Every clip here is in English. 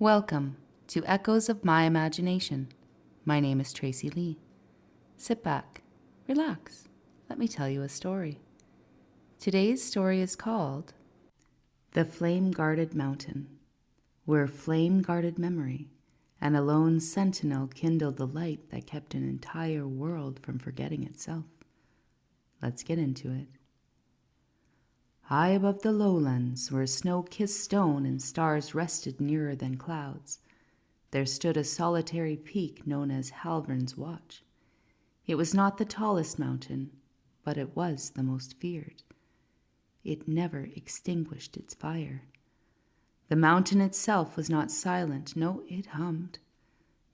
Welcome to Echoes of My Imagination. My name is Tracy Lee. Sit back, relax, let me tell you a story. Today's story is called The Flame-Guarded Mountain, where flame-guarded memory and a lone sentinel kindled the light that kept an entire world from forgetting itself. Let's get into it. High above the lowlands, where snow-kissed stone and stars rested nearer than clouds, there stood a solitary peak known as Halvern's Watch. It was not the tallest mountain, but it was the most feared. It never extinguished its fire. The mountain itself was not silent, no, it hummed.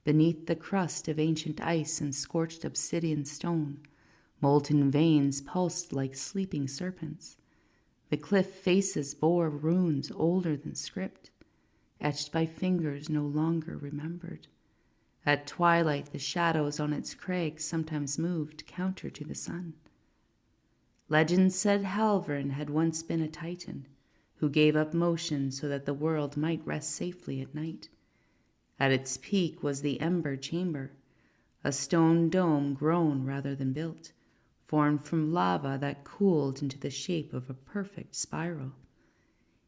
Beneath the crust of ancient ice and scorched obsidian stone, molten veins pulsed like sleeping serpents. The cliff faces bore runes older than script, etched by fingers no longer remembered. At twilight, the shadows on its crags sometimes moved counter to the sun. Legend said Halvern had once been a titan who gave up motion so that the world might rest safely at night. At its peak was the Ember Chamber, a stone dome grown rather than built, formed from lava that cooled into the shape of a perfect spiral.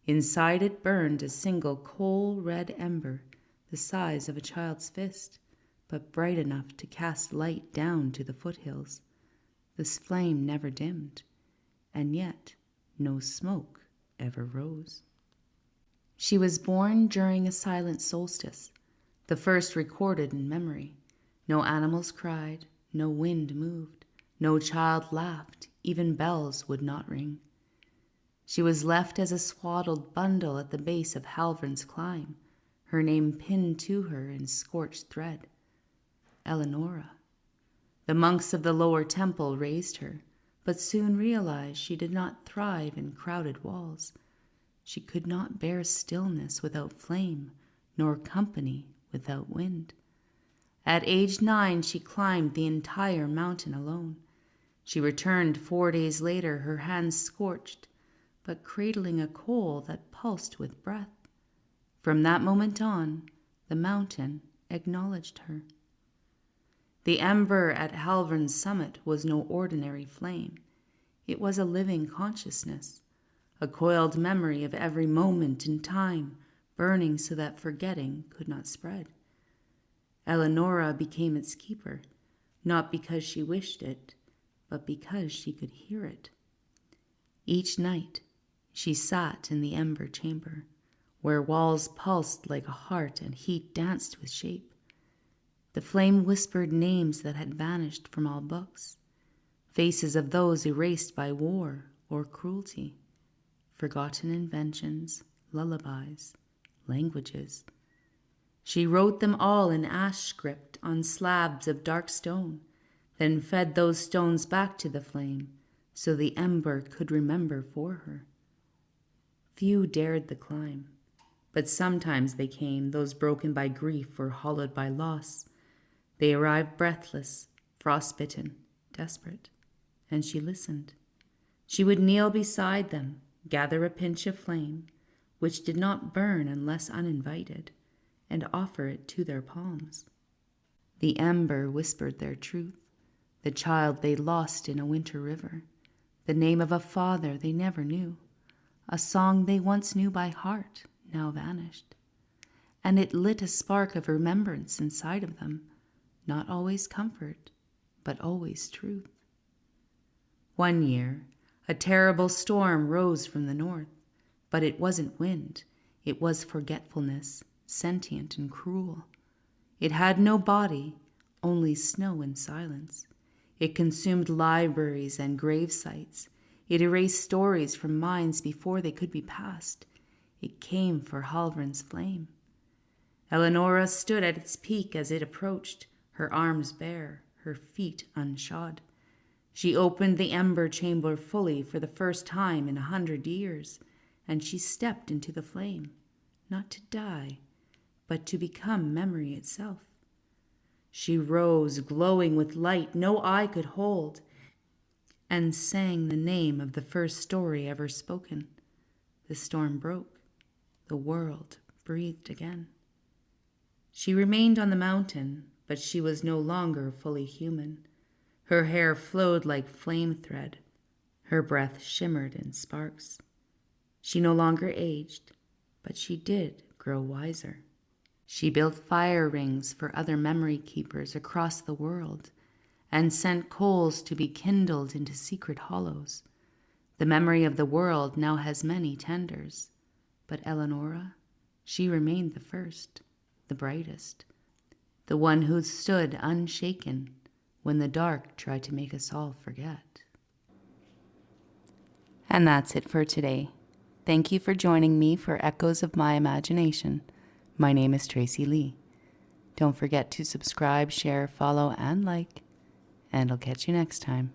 Inside it burned a single coal-red ember, the size of a child's fist, but bright enough to cast light down to the foothills. This flame never dimmed, and yet no smoke ever rose. She was born during a silent solstice, the first recorded in memory. No animals cried, no wind moved. No child laughed, even bells would not ring. She was left as a swaddled bundle at the base of Halvern's climb, her name pinned to her in scorched thread. Eleonora. The monks of the lower temple raised her, but soon realized she did not thrive in crowded walls. She could not bear stillness without flame, nor company without wind. At age 9, she climbed the entire mountain alone. She returned 4 days later, her hands scorched, but cradling a coal that pulsed with breath. From that moment on, the mountain acknowledged her. The ember at Halvern's summit was no ordinary flame. It was a living consciousness, a coiled memory of every moment in time, burning so that forgetting could not spread. Eleonora became its keeper, not because she wished it, but because she could hear it. Each night, she sat in the Ember Chamber, where walls pulsed like a heart and heat danced with shape. The flame whispered names that had vanished from all books, faces of those erased by war or cruelty, forgotten inventions, lullabies, languages. She wrote them all in ash script on slabs of dark stone, then fed those stones back to the flame so the ember could remember for her. Few dared the climb, but sometimes they came, those broken by grief or hollowed by loss. They arrived breathless, frostbitten, desperate, and she listened. She would kneel beside them, gather a pinch of flame, which did not burn unless uninvited, and offer it to their palms. The ember whispered their truth, the child they lost in a winter river, the name of a father they never knew, a song they once knew by heart, now vanished. And it lit a spark of remembrance inside of them, not always comfort, but always truth. One year, a terrible storm rose from the north, but it wasn't wind, it was forgetfulness, sentient and cruel. It had no body, only snow and silence. It consumed libraries and grave sites. It erased stories from minds before they could be passed. It came for Halvern's flame. Eleonora stood at its peak as it approached, her arms bare, her feet unshod. She opened the ember chamber fully for the first time in 100 years, and she stepped into the flame, not to die, but to become memory itself. She rose, glowing with light no eye could hold, and sang the name of the first story ever spoken. The storm broke. The world breathed again. She remained on the mountain, but she was no longer fully human. Her hair flowed like flame thread. Her breath shimmered in sparks. She no longer aged, but she did grow wiser. She built fire rings for other memory keepers across the world and sent coals to be kindled into secret hollows. The memory of the world now has many tenders, but Eleonora, she remained the first, the brightest, the one who stood unshaken when the dark tried to make us all forget. And that's it for today. Thank you for joining me for Echoes of My Imagination. My name is Tracy Lee. Don't forget to subscribe, share, follow, and like, and I'll catch you next time.